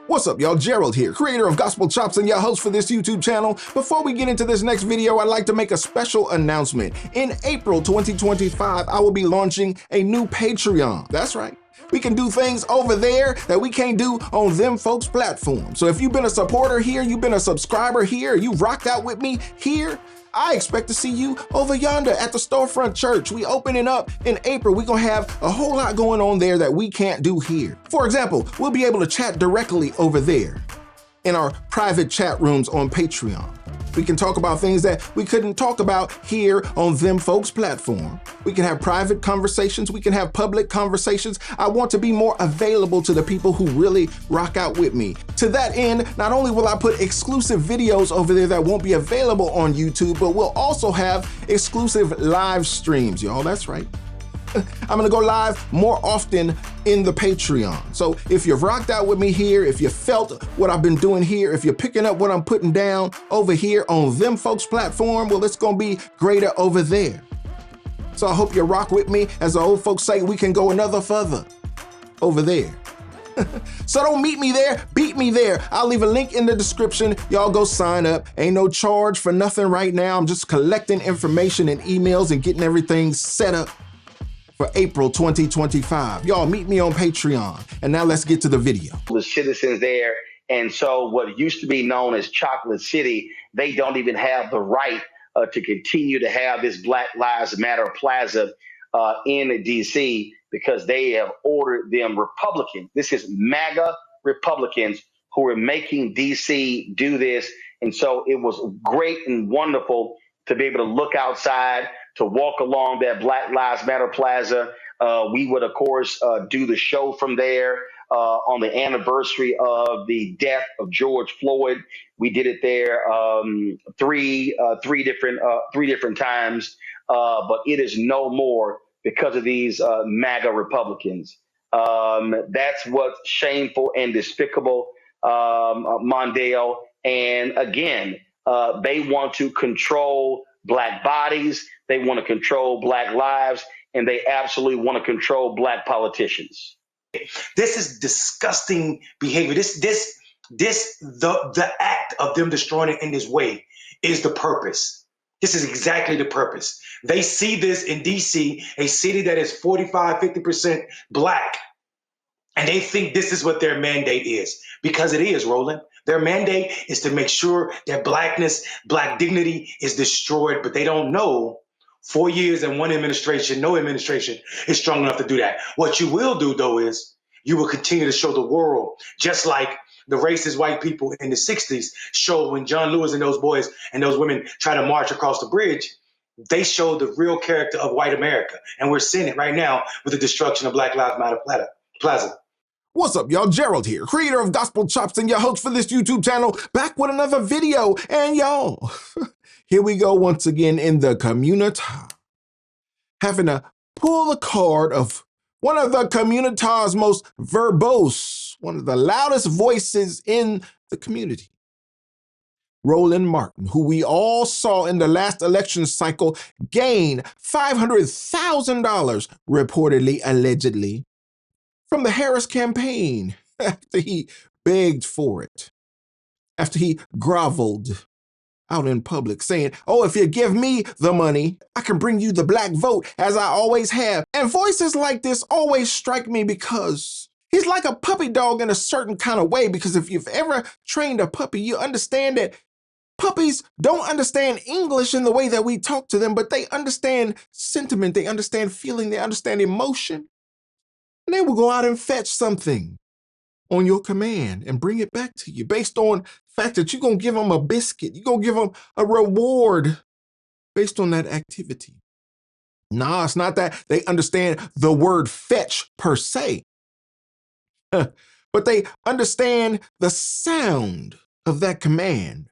What's up, y'all? Gerald here, creator of Gospel Chops and your host for this YouTube channel. Before we get into this next video, I'd like to make a special announcement. In April 2025, I will be launching a new Patreon. That's right. We can do things over there that we can't do on them folks' platform. So if you've been a supporter here, you've been a subscriber here, you rocked out with me here, I expect to see you over yonder at the Storefront Church. We opening up in April. We're gonna have a whole lot going on there that we can't do here. For example, we'll be able to chat directly over there in our private chat rooms on Patreon. We can talk about things that we couldn't talk about here on them folks' platform. We can have private conversations. We can have public conversations. I want to be more available to the people who really rock out with me. To that end, not only will I put exclusive videos over there that won't be available on YouTube, but we'll also have exclusive live streams, y'all. That's right. I'm gonna go live more often in the Patreon. So if you've rocked out with me here, if you felt what I've been doing here, if you're picking up what I'm putting down over here on them folks' platform, well, it's gonna be greater over there. So I hope you rock with me. As the old folks say, we can go another further over there. So don't meet me there, beat me there. I'll leave a link in the description. Y'all go sign up. Ain't no charge for nothing right now. I'm just collecting information and emails and getting everything set up for April 2025. Y'all meet me on Patreon. And now let's get to the video. The citizens there. And so what used to be known as Chocolate City, they don't even have the right to continue to have this Black Lives Matter Plaza in DC because they have ordered them Republicans. This is MAGA Republicans who are making DC do this. And so it was great and wonderful to be able to look outside, to walk along that Black Lives Matter Plaza. We would, of course, do the show from there on the anniversary of the death of George Floyd. We did it there three different times, but it is no more because of these MAGA Republicans. That's what's shameful and despicable, Mondale. And again, they want to control Black bodies. They want to control Black lives, and they absolutely want to control Black politicians. This is disgusting behavior. The act of them destroying it in this way is the purpose. This is exactly the purpose. They see this in DC, a city that is 45-50% Black, and they think this is what their mandate is, because it is, Roland. Their mandate is to make sure that Blackness, Black dignity is destroyed, but they don't know 4 years and one administration, no administration is strong enough to do that. What you will do, though, is you will continue to show the world, just like the racist white people in the 60s showed when John Lewis and those boys and those women try to march across the bridge. They showed the real character of white America. And we're seeing it right now with the destruction of Black Lives Matter Plaza. What's up, y'all? Gerald here, creator of Gospel Chops and your host for this YouTube channel, back with another video. And y'all, here we go once again in the community, having to pull the card of one of the community's most verbose, one of the loudest voices in the community. Roland Martin, who we all saw in the last election cycle gain $500,000, reportedly, allegedly, from the Harris campaign after he begged for it, after he groveled out in public saying, oh, if you give me the money, I can bring you the Black vote as I always have. And voices like this always strike me because he's like a puppy dog in a certain kind of way, because if you've ever trained a puppy, you understand that puppies don't understand English in the way that we talk to them, but they understand sentiment, they understand feeling, they understand emotion. And they will go out and fetch something on your command and bring it back to you based on the fact that you're going to give them a biscuit. You're going to give them a reward based on that activity. Nah, it's not that they understand the word fetch per se, but they understand the sound of that command.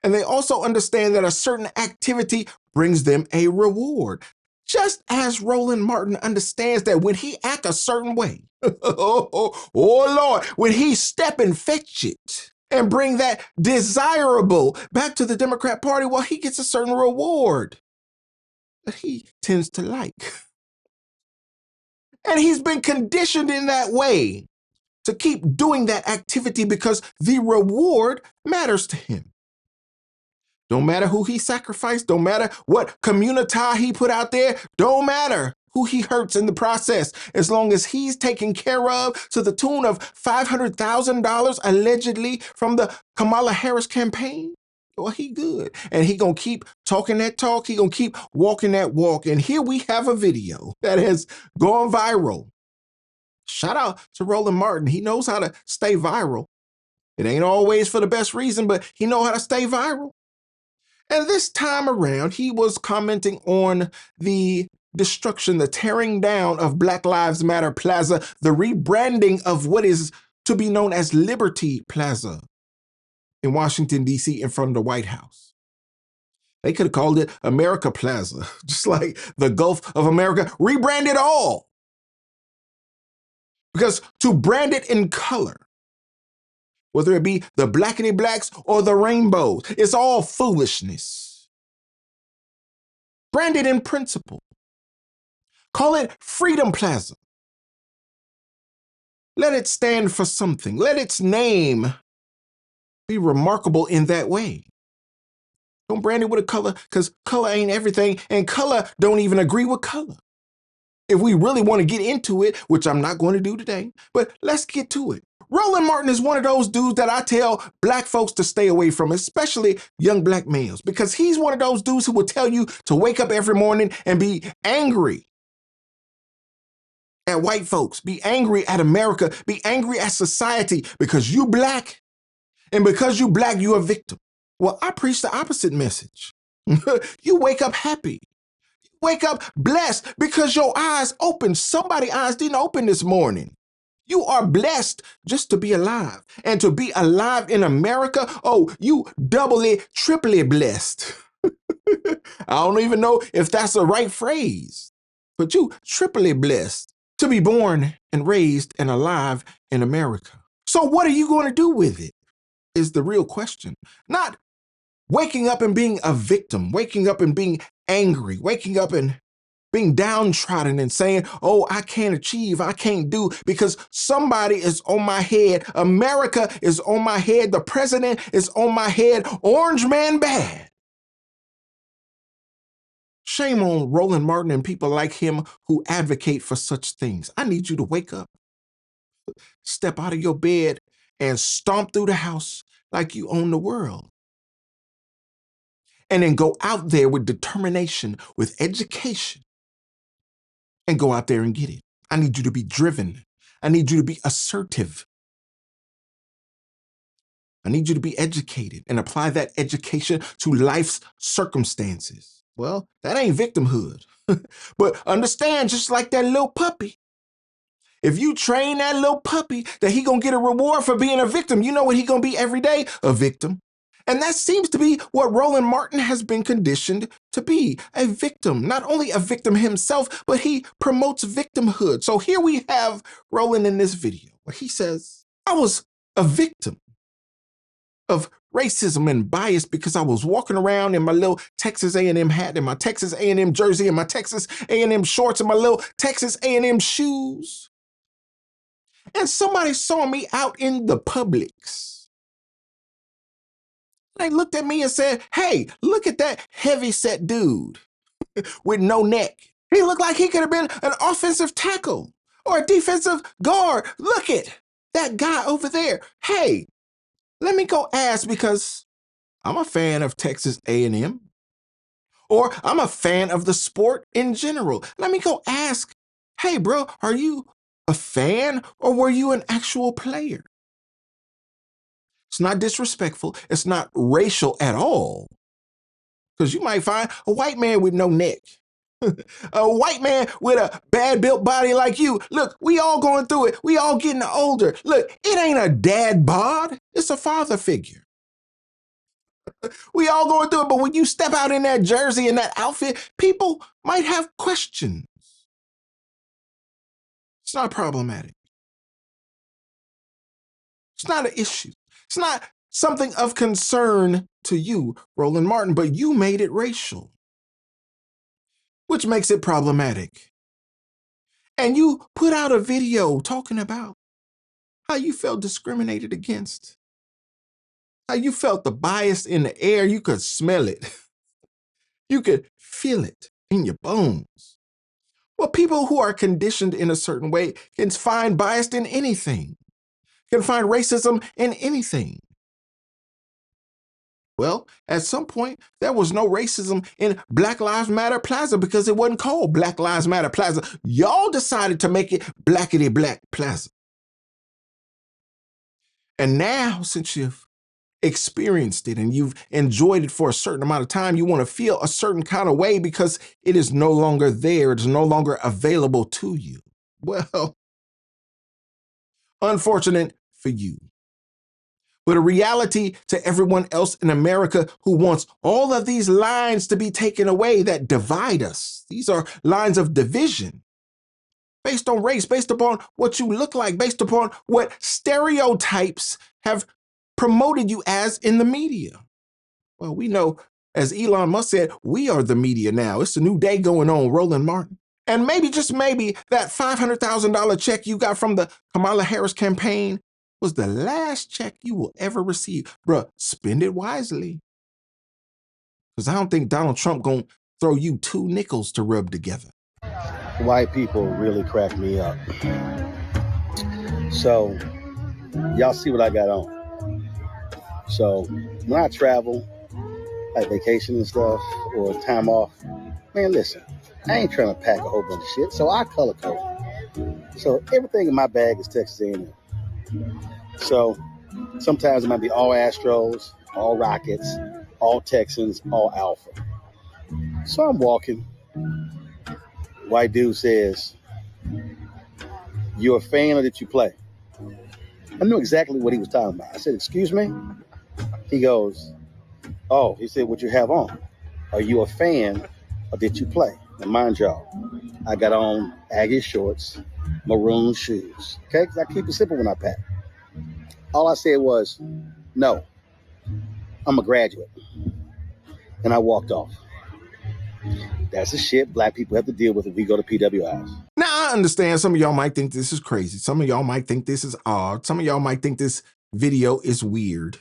And they also understand that a certain activity brings them a reward. Just as Roland Martin understands that when he act a certain way, oh Lord, when he step and fetch it and bring that desirable back to the Democrat Party, well, he gets a certain reward that he tends to like. And he's been conditioned in that way to keep doing that activity because the reward matters to him. Don't matter who he sacrificed, don't matter what community he put out there, don't matter who he hurts in the process, as long as he's taken care of to the tune of $500,000 allegedly from the Kamala Harris campaign. Well, he good. And he gonna keep talking that talk, he gonna keep walking that walk. And here we have a video that has gone viral. Shout out to Roland Martin. He knows how to stay viral. It ain't always for the best reason, but he know how to stay viral. And this time around, he was commenting on the destruction, the tearing down of Black Lives Matter Plaza, the rebranding of what is to be known as Liberty Plaza in Washington, D.C., in front of the White House. They could have called it America Plaza, just like the Gulf of America. Rebrand it all. Because to brand it in color, whether it be the blackity blacks or the rainbows, it's all foolishness. Brand it in principle. Call it Freedom Plaza. Let it stand for something. Let its name be remarkable in that way. Don't brand it with a color, because color ain't everything, and color don't even agree with color. If we really want to get into it, which I'm not going to do today, but let's get to it. Roland Martin is one of those dudes that I tell black folks to stay away from, especially young black males, because he's one of those dudes who will tell you to wake up every morning and be angry at white folks, be angry at America, be angry at society because you black, and because you black, you a victim. Well, I preach the opposite message. You wake up happy. Wake up blessed because your eyes open. Somebody's eyes didn't open this morning. You are blessed just to be alive. And to be alive in America, oh, you doubly, triply blessed. I don't even know if that's the right phrase, but you triply blessed to be born and raised and alive in America. So what are you going to do with it is the real question. Not waking up and being a victim, waking up and being angry, waking up and being downtrodden and saying, oh, I can't achieve, I can't do, because somebody is on my head. America is on my head. The president is on my head. Orange man bad. Shame on Roland Martin and people like him who advocate for such things. I need you to wake up, step out of your bed, and stomp through the house like you own the world. And then go out there with determination, with education, and go out there and get it. I need you to be driven. I need you to be assertive. I need you to be educated and apply that education to life's circumstances. Well, that ain't victimhood. But understand, just like that little puppy, if you train that little puppy that he gonna get a reward for being a victim, you know what he gonna be every day? A victim. And that seems to be what Roland Martin has been conditioned to be, a victim. Not only a victim himself, but he promotes victimhood. So here we have Roland in this video where he says, I was a victim of racism and bias because I was walking around in my little Texas A&M hat and my Texas A&M jersey and my Texas A&M shorts and my little Texas A&M shoes. And somebody saw me out in the Publix. They looked at me and said, hey, look at that heavy-set dude with no neck. He looked like he could have been an offensive tackle or a defensive guard. Look at that guy over there. Hey, let me go ask, because I'm a fan of Texas A&M, or I'm a fan of the sport in general. Let me go ask, hey, bro, are you a fan or were you an actual player? It's not disrespectful. It's not racial at all. Because you might find a white man with no neck, a white man with a bad built body like you. Look, we all going through it. We all getting older. Look, it ain't a dad bod. It's a father figure. We all going through it. But when you step out in that jersey and that outfit, people might have questions. It's not problematic. It's not an issue. It's not something of concern to you, Roland Martin, but you made it racial, which makes it problematic. And you put out a video talking about how you felt discriminated against, how you felt the bias in the air. You could smell it. You could feel it in your bones. Well, people who are conditioned in a certain way can find bias in anything, can find racism in anything. Well, at some point, there was no racism in Black Lives Matter Plaza because it wasn't called Black Lives Matter Plaza. Y'all decided to make it Blackity Black Plaza. And now, since you've experienced it and you've enjoyed it for a certain amount of time, you want to feel a certain kind of way because it is no longer there. It is no longer available to you. Well, unfortunate for you. But a reality to everyone else in America who wants all of these lines to be taken away that divide us. These are lines of division based on race, based upon what you look like, based upon what stereotypes have promoted you as in the media. Well, we know, as Elon Musk said, we are the media now. It's a new day going on, Roland Martin. And maybe, just maybe, that $500,000 check you got from the Kamala Harris campaign was the last check you will ever receive. Bruh, spend it wisely. Because I don't think Donald Trump gonna throw you 2 nickels to rub together. White people really crack me up. So, y'all see what I got on. So, when I travel, like vacation and stuff, or time off, man, listen, I ain't trying to pack a whole bunch of shit, so I color code. So, everything in my bag is Texas A&M. So, sometimes it might be all Astros, all Rockets, all Texans, all Alpha. So, I'm walking. White dude says, "You a fan or did you play?" I knew exactly what he was talking about. I said, "Excuse me?" He goes, "Oh," he said, "what you have on? Are you a fan or did you play?" Now, mind y'all, I got on Aggie shorts, maroon shoes. Okay? Because I keep it simple when I pack. All I said was, "No, I'm a graduate." And I walked off. That's the shit black people have to deal with if we go to PWIs. Now, I understand some of y'all might think this is crazy. Some of y'all might think this is odd. Some of y'all might think this video is weird.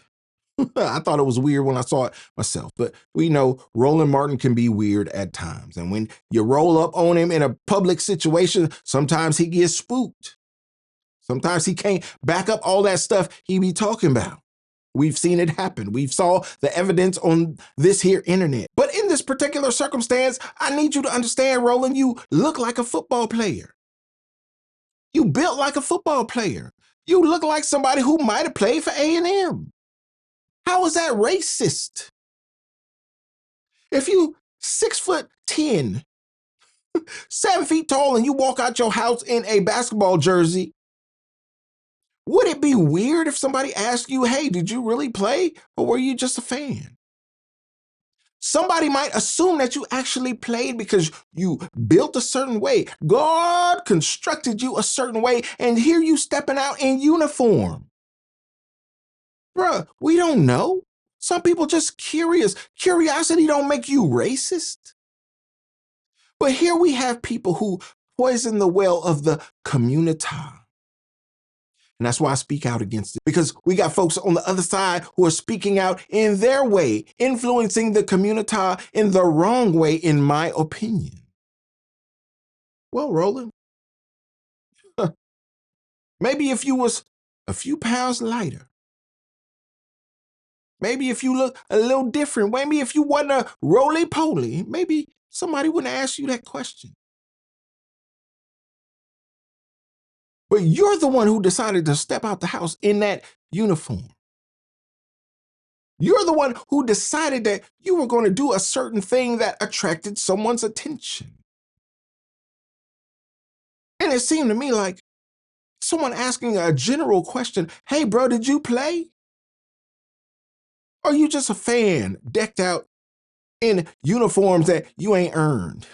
I thought it was weird when I saw it myself, but we know Roland Martin can be weird at times. And when you roll up on him in a public situation, sometimes he gets spooked. Sometimes he can't back up all that stuff he be talking about. We've seen it happen. We've saw the evidence on this here internet. But in this particular circumstance, I need you to understand, Roland, you look like a football player. You built like a football player. You look like somebody who might have played for A&M. How is that racist? If you 6'10", 7 feet tall, and you walk out your house in a basketball jersey, would it be weird if somebody asked you, "Hey, did you really play or were you just a fan?" Somebody might assume that you actually played because you built a certain way. God constructed you a certain way, and here you stepping out in uniform. Bruh, we don't know. Some people just curious. Curiosity don't make you racist. But here we have people who poison the well of the community. And that's why I speak out against it, because we got folks on the other side who are speaking out in their way, influencing the community in the wrong way, in my opinion. Well, Roland, maybe if you was a few pounds lighter, maybe if you look a little different, maybe if you wasn't a roly-poly, maybe somebody wouldn't ask you that question. But you're the one who decided to step out the house in that uniform. You're the one who decided that you were going to do a certain thing that attracted someone's attention. And it seemed to me like someone asking a general question, "Hey, bro, did you play? Or are you just a fan decked out in uniforms that you ain't earned?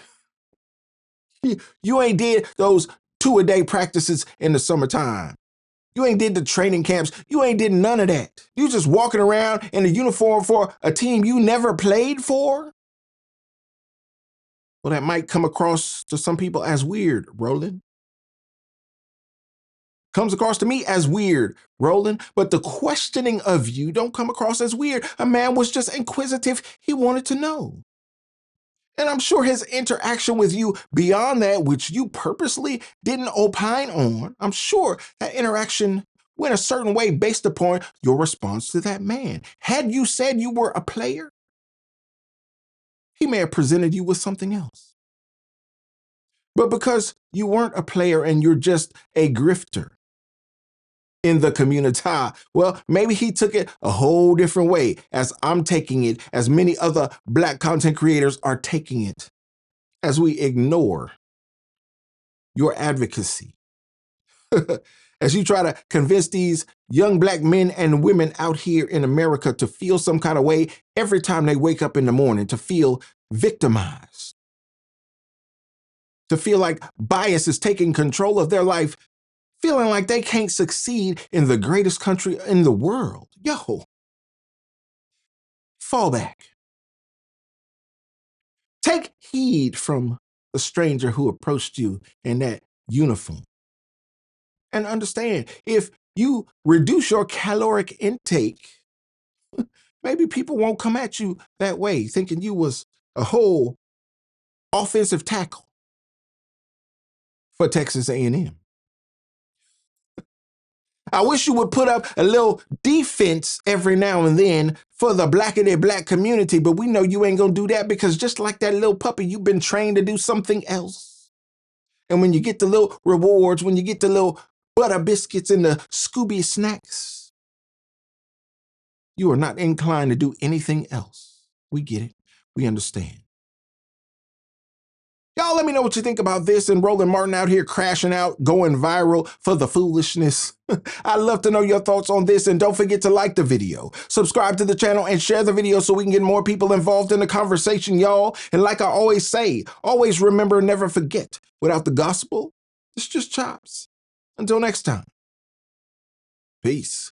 You ain't did those 2-a-day practices in the summertime. You ain't did the training camps. You ain't did none of that. You just walking around in a uniform for a team you never played for?" Well, that might come across to some people as weird, Roland. comes across to me as weird, Roland, but the questioning of you don't come across as weird. A man was just inquisitive. He wanted to know. And I'm sure his interaction with you beyond that, which you purposely didn't opine on, I'm sure that interaction went a certain way based upon your response to that man. Had you said you were a player, he may have presented you with something else. But because you weren't a player and you're just a grifter in the community, well, maybe he took it a whole different way, as I'm taking it, as many other Black content creators are taking it, as we ignore your advocacy, as you try to convince these young Black men and women out here in America to feel some kind of way every time they wake up in the morning, to feel victimized, to feel like bias is taking control of their life, feeling like they can't succeed in the greatest country in the world. Yo, fall back. Take heed from the stranger who approached you in that uniform. And understand, if you reduce your caloric intake, maybe people won't come at you that way, thinking you was a whole offensive tackle for Texas A&M. I wish you would put up a little defense every now and then for the Black community, but we know you ain't gonna do that, because just like that little puppy, you've been trained to do something else. And when you get the little rewards, when you get the little butter biscuits and the Scooby snacks, you are not inclined to do anything else. We get it. We understand. Y'all let me know what you think about this and Roland Martin out here crashing out, going viral for the foolishness. I'd love to know your thoughts on this, and don't forget to like the video, subscribe to the channel, and share the video so we can get more people involved in the conversation, y'all. And like I always say, always remember, never forget, without the gospel, it's just chops. Until next time, peace.